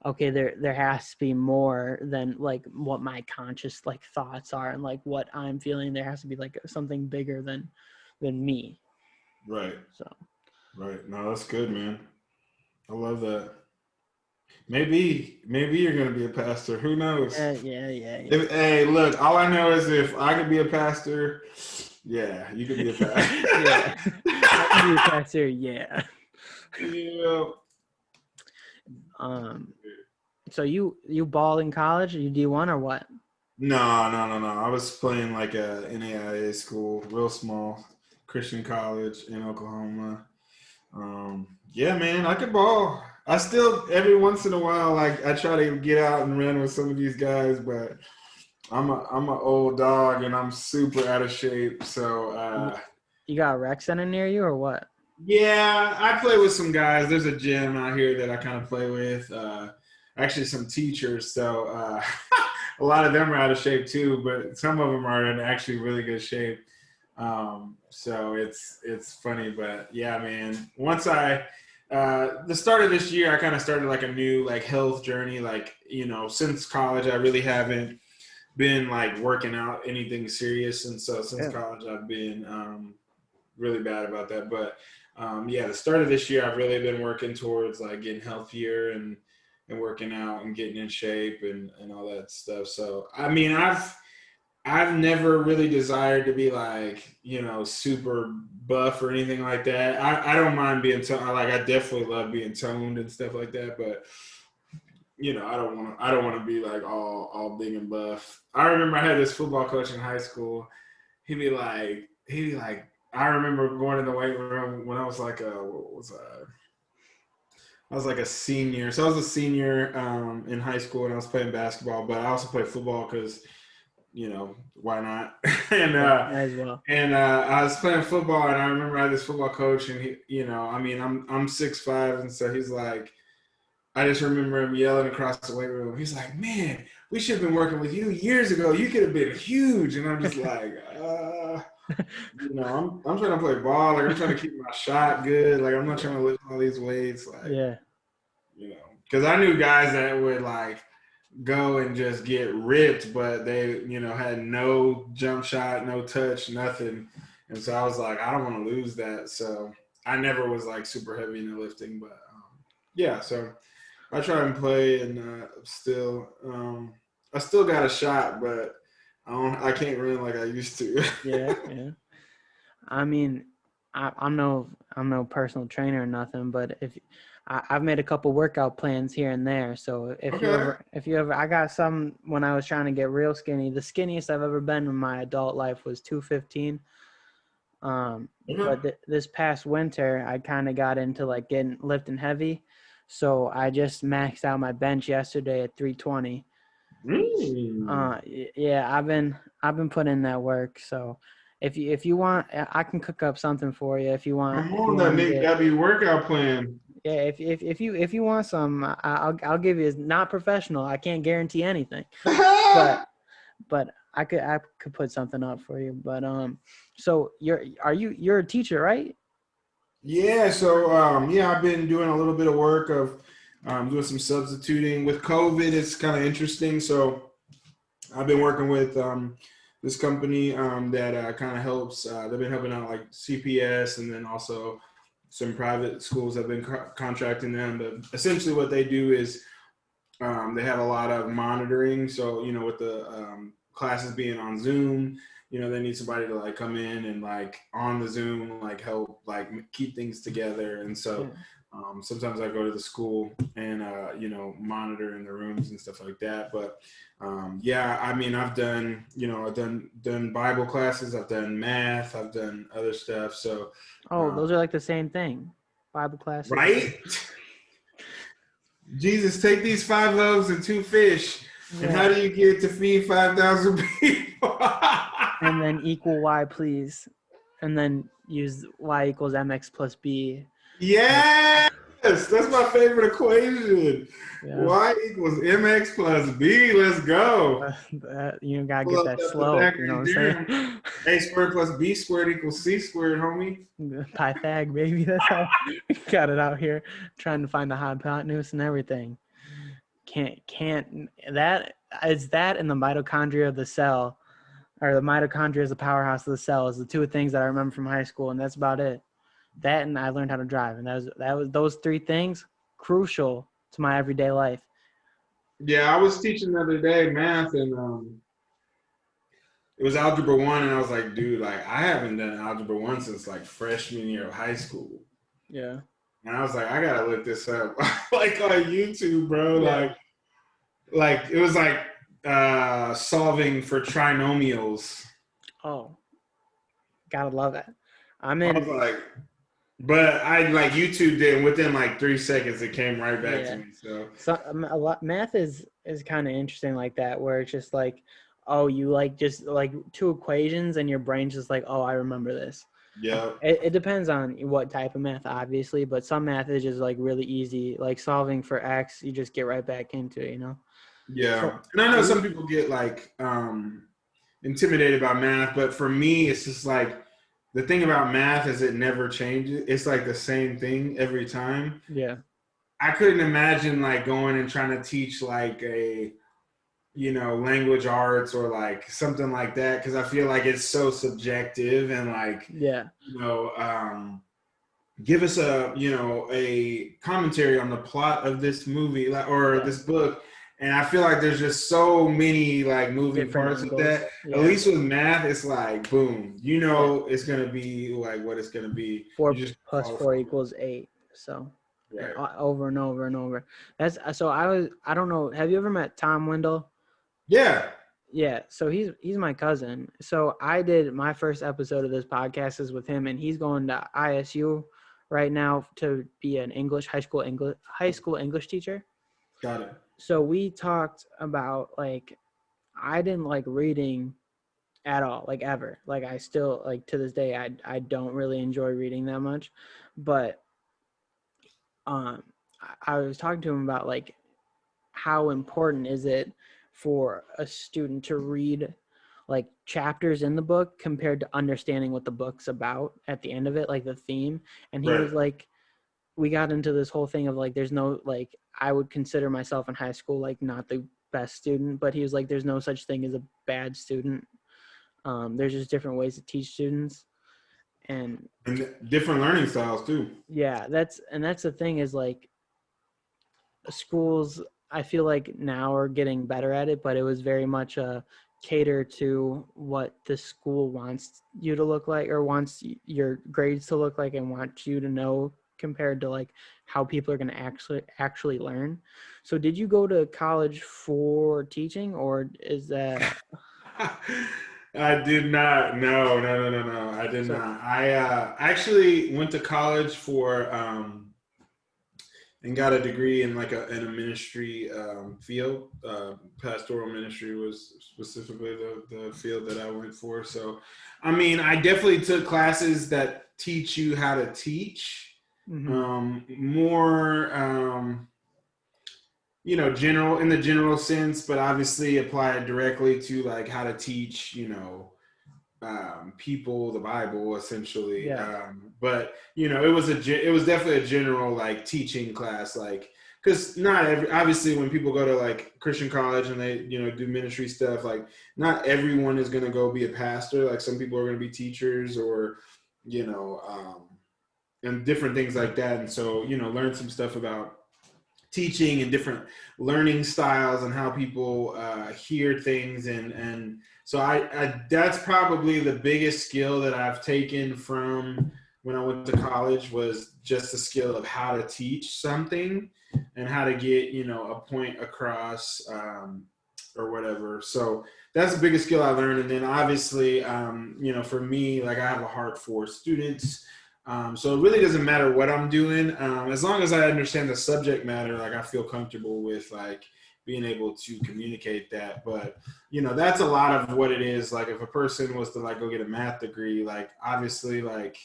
okay, there has to be more than like what my conscious like thoughts are and like what I'm feeling. There has to be like something bigger than me.
Right.
So.
Right. No, that's good, man. I love that. Maybe you're gonna be a pastor. Who knows?
Yeah.
Hey, look, all I know is if I could be a pastor, yeah, you could be a pastor.
Yeah, I can be a pastor. Yeah.
Yeah.
So you balled in college? You D1 or what?
No. I was playing like a NAIA school, real small Christian college in Oklahoma. Yeah, man, I could ball. I still every once in a while, like I try to get out and run with some of these guys, but I'm an old dog and I'm super out of shape. So
you got a rec center near you or what?
yeah, I play with some guys. There's a gym out here that I kind of play with. Actually, some teachers. So a lot of them are out of shape too, but some of them are in actually really good shape. So it's funny, but yeah, man. Once the start of this year, I kind of started like a new like health journey. Like, since college, I really haven't been like working out anything serious. And so since college, I've been really bad about that. But the start of this year, I've really been working towards like getting healthier and and working out and getting in shape and all that stuff. So I mean, I've never really desired to be like, you know, super buff or anything like that. I don't mind being toned. I definitely love being toned and stuff like that. But you know, I don't want to be like all big and buff. I remember I had this football coach in high school. He'd be like, I remember going in the weight room when I was like I was like a senior. So I was a senior in high school and I was playing basketball, but I also played football because, you know, why not? and
as well.
And I was playing football, and I remember I had this football coach, and he, you know, I mean, I'm 6'5", and so he's like, I just remember him yelling across the weight room. He's like, "Man, we should have been working with you years ago. You could have been huge." And I'm just like, you know, I'm trying to play ball. Like I'm trying to keep my shot good. Like I'm not trying to lift all these weights. Like,
Yeah.
you know, because I knew guys that would like go and just get ripped, but they, you know, had no jump shot, no touch, nothing. And so I was like, I don't want to lose that. So I never was like super heavy in the lifting, but yeah. So I try and play, and I still got a shot, but I can't run like I used to.
Yeah. I mean, I'm no personal trainer or nothing, but if I've made a couple workout plans here and there. So if you ever, I got some when I was trying to get real skinny. The skinniest I've ever been in my adult life was 215. But this past winter, I kind of got into like lifting heavy. So I just maxed out my bench yesterday at 320. Yeah, I've been putting in that work. So if you want, I can cook up something for you if you want.
I'm on that Nick Gabby workout plan.
Yeah, if you want some, I'll give you. It's not professional. I can't guarantee anything, but I could put something up for you. But so you're a teacher, right?
Yeah. So I've been doing a little bit of work of doing some substituting with COVID. It's kind of interesting. So I've been working with this company that kind of helps. They've been helping out like CPS, and then also some private schools have been contracting them. But essentially what they do is they have a lot of monitoring. So, you know, with the classes being on Zoom, you know, they need somebody to like come in and like on the Zoom, like help like keep things together. And so sometimes I go to the school and, you know, monitor in the rooms and stuff like that. But yeah, I mean, I've done Bible classes, I've done math, I've done other stuff. So,
those are like the same thing, Bible classes,
right? Jesus, take these 5 loaves and 2 fish, and how do you get to feed 5,000 people?
And then equal y, please, and then use y equals mx plus b.
Yes, that's my favorite equation.
Yeah.
Y equals mx plus b. Let's go.
You gotta get that slow. You know what I'm saying?
A squared plus b squared equals c squared, homie.
Pythag, baby. That's how we got it out here. Trying to find the hypotenuse and everything. Can't that is that in the mitochondria of the cell, or the mitochondria is the powerhouse of the cell, is the 2 things that I remember from high school, and that's about it. That, and I learned how to drive, and that was those 3 things crucial to my everyday life.
Yeah, I was teaching the other day math, and it was algebra 1, and I was like, dude, like I haven't done algebra 1 since like freshman year of high school.
Yeah.
And I was like, I gotta look this up, like on YouTube, bro.
Yeah.
Like it was like solving for trinomials.
Oh, gotta love it.
I was like, but I like YouTube did, and within like 3 seconds it came right back to me.
So math is kind of interesting like that, where it's just like, oh, you like just like 2 equations and your brain's just like, oh, I remember this.
Yeah.
It depends on what type of math, obviously, but some math is just like really easy, like solving for X, you just get right back into it, you know?
Yeah.
So,
and I know some people get like intimidated by math, but for me, it's just like, the thing about math is it never changes. It's like the same thing every time.
Yeah.
I couldn't imagine like going and trying to teach like a, you know, language arts or like something like that, because I feel like it's so subjective and like,
yeah,
you know, give us a commentary on the plot of this movie or this book. And I feel like there's just so many like moving
Different
parts with
angles.
that.
Yeah.
At least with math, it's like boom, it's gonna be like what it's gonna be.
4
You just
plus
follow
4
it.
equals 8. So
Right.
over and over and over. I don't know. Have you ever met Tom Wendell?
Yeah.
Yeah, so he's my cousin. So I did my first episode of this podcast is with him, and he's going to ISU right now to be an high school English teacher.
Got it.
So we talked about like I didn't like reading at all, like ever. Like I still like to this day I don't really enjoy reading that much, but I was talking to him about like how important is it for a student to read like chapters in the book compared to understanding what the book's about at the end of it, like the theme. And he was like, we got into this whole thing of like, there's no, like, I would consider myself in high school, like not the best student, but he was like, there's no such thing as a bad student. There's just different ways to teach students and
different learning styles too.
Yeah. That's the thing is like schools, I feel like now are getting better at it, but it was very much cater to what the school wants you to look like or wants your grades to look like and wants you to know compared to like how people are going to actually learn. So did you go to college for teaching or is that?
I did not. No. I did not. I actually went to college for and got a degree in like in a ministry field. Pastoral ministry was specifically the field that I went for. So, I mean, I definitely took classes that teach you how to teach. More, general in the general sense, but obviously apply it directly to like how to teach, people the Bible essentially.
Yeah.
But it was definitely a general like teaching class, like because obviously when people go to like Christian college and they do ministry stuff, like not everyone is going to go be a pastor. Like some people are going to be teachers or and different things like that. And so learn some stuff about teaching and different learning styles and how people hear things and so I that's probably the biggest skill that I've taken from when I went to college was just the skill of how to teach something and how to get a point across or whatever. So that's the biggest skill I learned. And then obviously for me, like I have a heart for students. So it really doesn't matter what I'm doing. As long as I understand the subject matter, like I feel comfortable with like being able to communicate that. But, that's a lot of what it is. Like if a person was to like go get a math degree, like obviously like,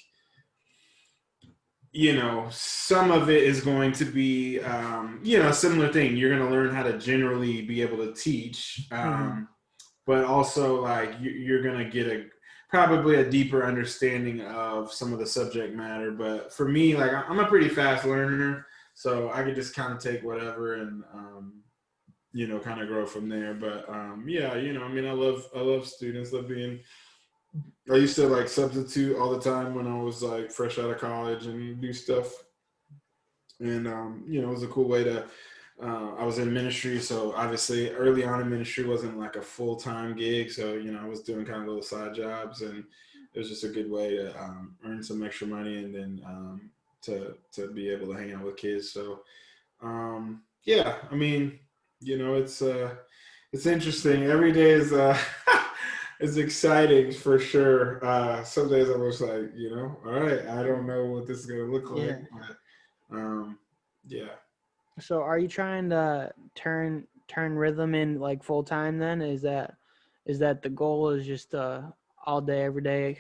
some of it is going to be, a similar thing. You're going to learn how to generally be able to teach. But also like you're going to get probably a deeper understanding of some of the subject matter. But for me, like I'm a pretty fast learner, so I could just kind of take whatever and, kind of grow from there. But I mean, I love students. I used to like substitute all the time when I was like fresh out of college and do stuff. And, it was a cool way to, I was in ministry, so obviously early on in ministry wasn't like a full-time gig. So, I was doing kind of little side jobs and it was just a good way to earn some extra money and then to be able to hang out with kids. So, I mean, it's interesting. Every day is it's exciting for sure. Some days I was like, all right, I don't know what this is going to look like. But,
So are you trying to turn rhythm in like full time then? Is that the goal is just all day, every day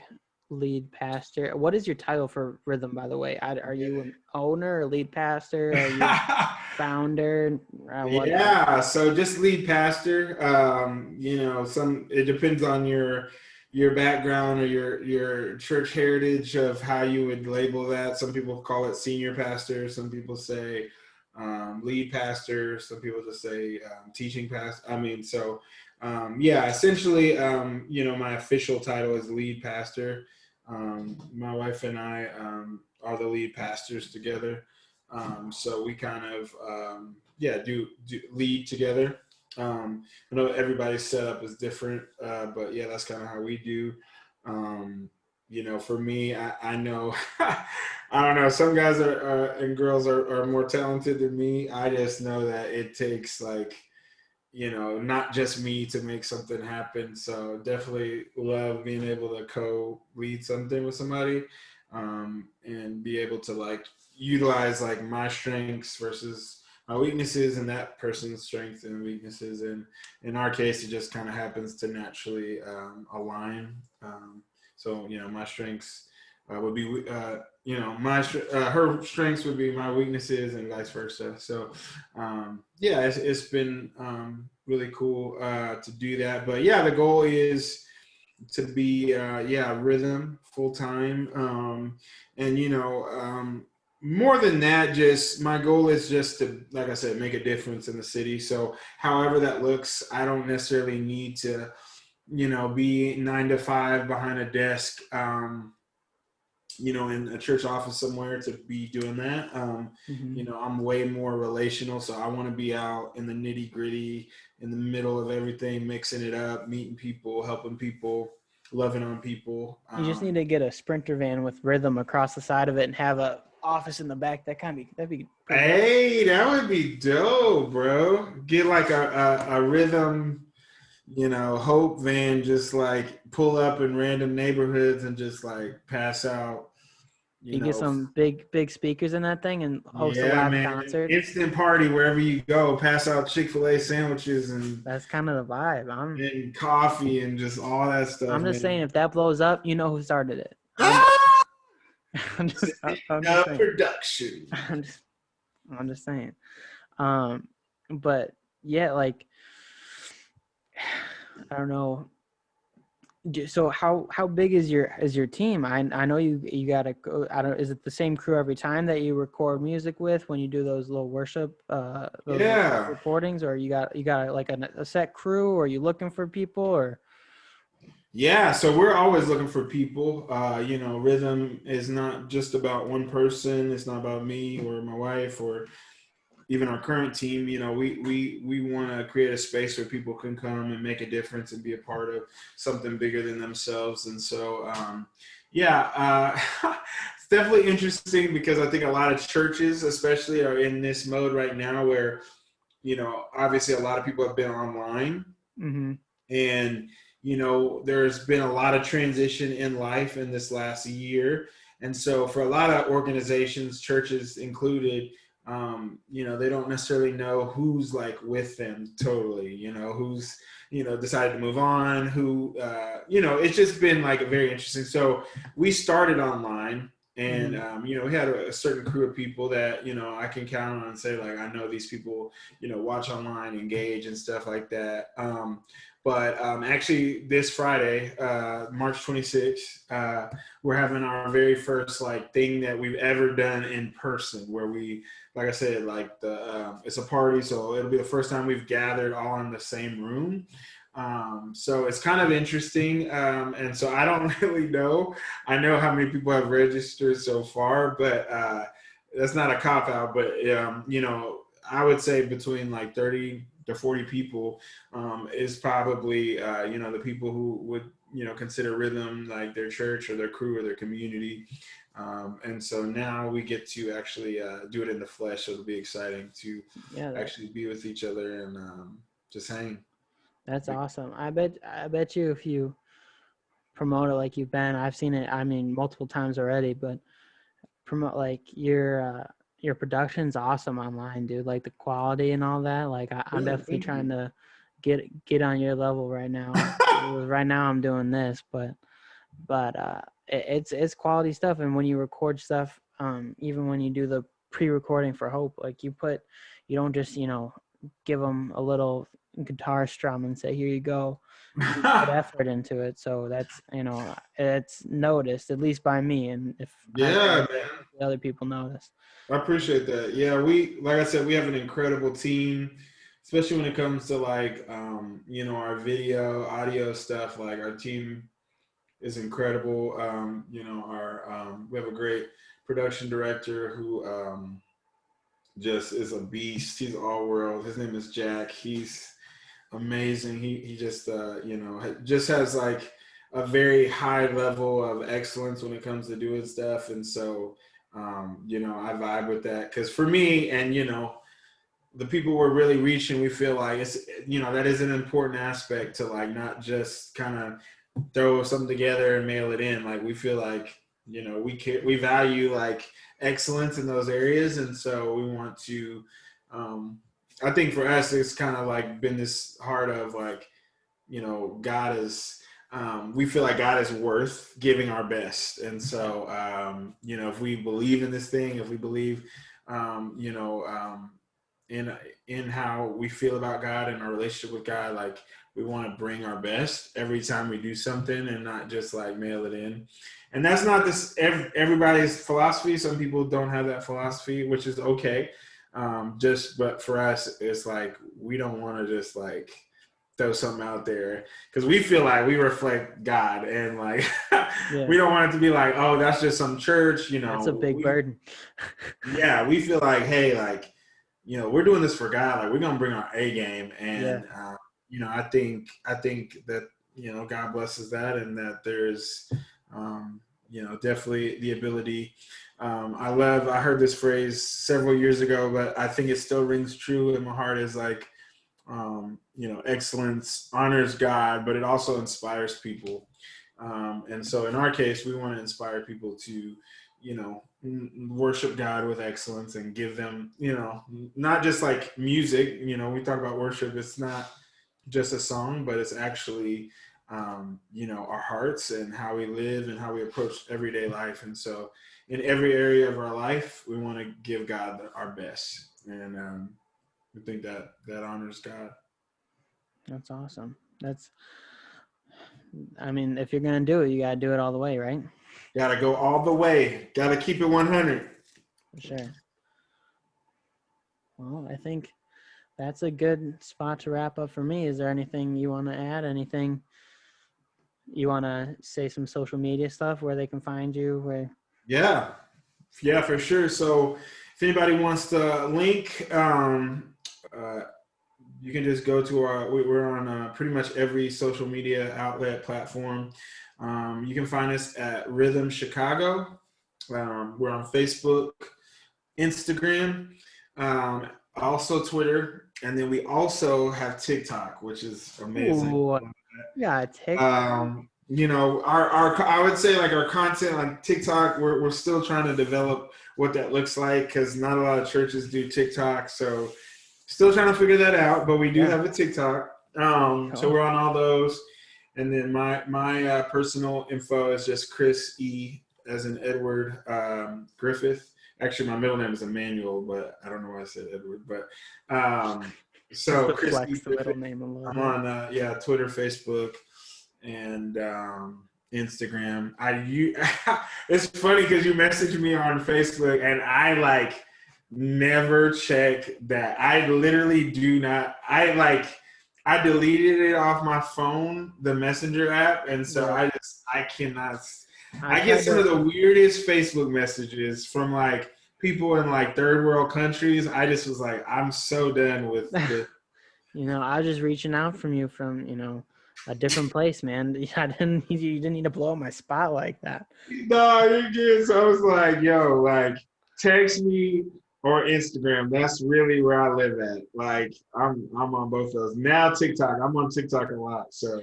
lead pastor? What is your title for Rhythm, by the way? Are you an owner or lead pastor? Are you founder?
Yeah, so just lead pastor. It depends on your background or your church heritage of how you would label that. Some people call it senior pastor. Some people say lead pastor. Some people just say teaching pastor. I mean, so essentially, my official title is lead pastor. My wife and I are the lead pastors together. So we kind of, do lead together. I know everybody's setup is different, but yeah, that's kind of how we do. For me, I know, I don't know, some guys and girls are more talented than me. I just know that it takes not just me to make something happen. So definitely love being able to co-lead something with somebody, and be able to utilize my strengths versus my weaknesses and that person's strengths and weaknesses. And in our case, it just kind of happens to naturally align. So my strengths would be her strengths would be my weaknesses and vice versa. So it's been really cool to do that. But yeah, the goal is to be rhythm full time, and more than that, just my goal is just to, like I said, make a difference in the city. So however that looks, I don't necessarily need to be 9 to 5 behind a desk, in a church office somewhere to be doing that. I'm way more relational. So I want to be out in the nitty gritty, in the middle of everything, mixing it up, meeting people, helping people, loving on people.
You just need to get a Sprinter van with rhythm across the side of it and have a office in the back. That'd be pretty
Hey, that would be dope, bro. Get a rhythm, hope van, just pull up in random neighborhoods and just pass out.
You get some big speakers in that thing and host a live concert.
Instant party wherever you go. Pass out Chick-fil-A sandwiches and
that's kind of the vibe.
And coffee and just all that stuff.
I'm just saying, if that blows up, you know who started it. I'm just saying.
Production.
I'm just saying. But yeah, I don't know. So how big is your team? I know you gotta go. Is it the same crew every time that you record music with when you do those little worship recordings, or you got a set crew, or are you looking for people, or?
Yeah, so we're always looking for people. Rhythm is not just about one person. It's not about me or my wife or even our current team. We want to create a space where people can come and make a difference and be a part of something bigger than themselves. And so, it's definitely interesting because I think a lot of churches, especially, are in this mode right now where, obviously a lot of people have been online, and there's been a lot of transition in life in this last year. And so for a lot of organizations, churches included, they don't necessarily know who's with them totally, who's, decided to move on, who, it's just been very interesting. So we started online and, we had a certain crew of people that, I can count on and say, I know these people, watch online, engage and stuff like that. But actually this Friday, March 26th, we're having our very first thing that we've ever done in person, where we, like I said, it's a party. So it'll be the first time we've gathered all in the same room. So it's kind of interesting. And so I don't really know. I know how many people have registered so far, but that's not a cop out. But, I would say between 30 to 40 people is probably, the people who would, consider Rhythm their church or their crew or their community. And so now we get to actually do it in the flesh. So it'll be exciting to actually be with each other and just hang.
That's awesome. I bet you if you promote it like you've been, I've seen it, multiple times already, but promote your production's awesome online, dude. The quality and all that. I'm definitely trying to get on your level right now. Right now I'm doing this, but it's quality stuff. And when you record stuff, even when you do the pre-recording for Hope, you don't just give them a little guitar strum and say, here you go. You put effort into it, so that's it's noticed, at least by me, and if other people notice.
I appreciate that. Yeah, like I said, we have an incredible team, especially when it comes to our video, audio stuff. Our team is incredible. We have a great production director who just is a beast. He's all world. His name is Jack. He's amazing. He just just has like a very high level of excellence when it comes to doing stuff. And so I vibe with that, because for me, and the people we're really reaching, we feel like it's that is an important aspect to like not just kind of throw something together and mail it in. Like we feel like we value like excellence in those areas, and so we want to I think for us it's kind of like been this heart of like God is we feel like God is worth giving our best. And so if we believe in this thing, if we believe in how we feel about God and our relationship with God, like we want to bring our best every time we do something and not just like mail it in. And that's not everybody's philosophy. Some people don't have that philosophy, which is okay. But for us, it's like we don't want to just like throw something out there, because we feel like we reflect God, and like we don't want it to be like, oh, that's just some church,
That's a big burden.
Yeah, we feel like, hey, like we're doing this for God. Like we're gonna bring our A game, and I think that God blesses that, and that there's definitely the ability. I heard this phrase several years ago, but I think it still rings true in my heart, is like excellence honors God, but it also inspires people. And so in our case, we want to inspire people to worship God with excellence and give them, not just like music. We talk about worship, it's not just a song, but it's actually our hearts and how we live and how we approach everyday life. And so in every area of our life, we want to give God our best, and we think that honors God.
That's awesome. If you're gonna do it, you gotta do it all the way, right?
Gotta go all the way. Gotta keep it 100.
For sure. Well, I think that's a good spot to wrap up for me. Is there anything you want to add? Anything you want to say? Some social media stuff where they can find you?
Yeah, for sure. So if anybody wants to link, you can just go to we're on pretty much every social media outlet platform. You can find us at Rhythm Chicago. We're on Facebook, Instagram, also Twitter, and then we also have TikTok, which is amazing.
Ooh, yeah, TikTok.
Our I would say like our content on TikTok, we're still trying to develop what that looks like, because not a lot of churches do TikTok, so still trying to figure that out. But we do have a TikTok, so we're on all those. And then my personal info is just Chris E, as in Edward, Griffith. Actually, my middle name is Emmanuel, but I don't know why I said Edward. But so Chris E,
the middle name a little.
I'm on Twitter, Facebook, and Instagram. It's funny because you messaged me on Facebook, and I like never check that. I literally do not. I deleted it off my phone, the Messenger app, and so I cannot. I get some of the weirdest Facebook messages from like people in like third world countries. I just was like, I'm so done with this.
I was just reaching out from a different place, man. You didn't need to blow up my spot like that.
No, you did. So I was like, yo, like text me or Instagram. That's really where I live at. Like I'm on both of those. Now TikTok. I'm on TikTok a lot. So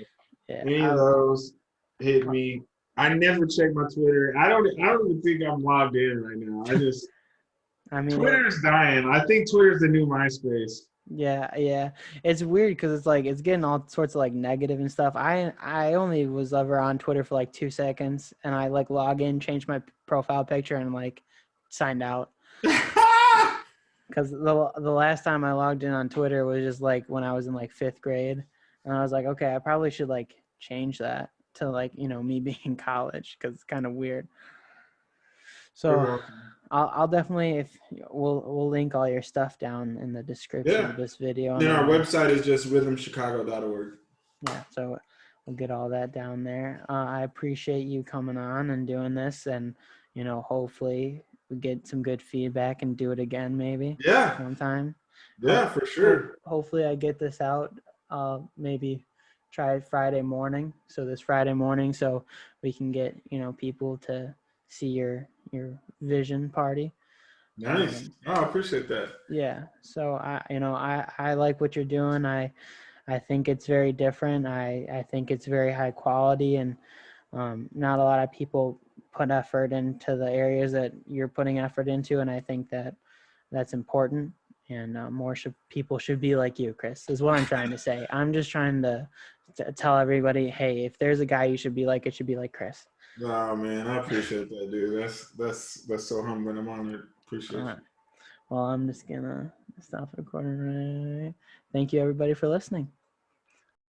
any of those, hit me. I never check my Twitter. I don't even think I'm logged in right now. Twitter's dying. I think Twitter's the new MySpace.
Yeah. It's weird because it's like it's getting all sorts of like negative and stuff. I only was ever on Twitter for like 2 seconds, and I like log in, change my profile picture, and like signed out. Because the last time I logged in on Twitter was just like when I was in like 5th grade, and I was like, okay, I probably should like change that to like me being in college, because it's kind of weird. So I'll definitely we'll link all your stuff down in the description of this video.
And then our website is just rhythmchicago.org.
Yeah, so we'll get all that down there. I appreciate you coming on and doing this, and hopefully we get some good feedback and do it again maybe
Yeah,
one time.
yeah, for sure.
Hopefully I get this out. Maybe try it Friday morning. So this Friday morning, so we can get people to see your vision party.
Nice. Oh, I appreciate that.
Yeah. So I like what you're doing. I think it's very different. I think it's very high quality, and not a lot of people put effort into the areas that you're putting effort into, and I think that's important. And more people should be like you, Chris, is what I'm trying to say. I'm just trying to tell everybody, hey, if there's a guy you should be like, it should be like Chris.
Oh man, I appreciate that, dude. That's so humbling. I'm honored. Appreciate you.
Well, I'm just gonna stop recording right. Thank you everybody for listening.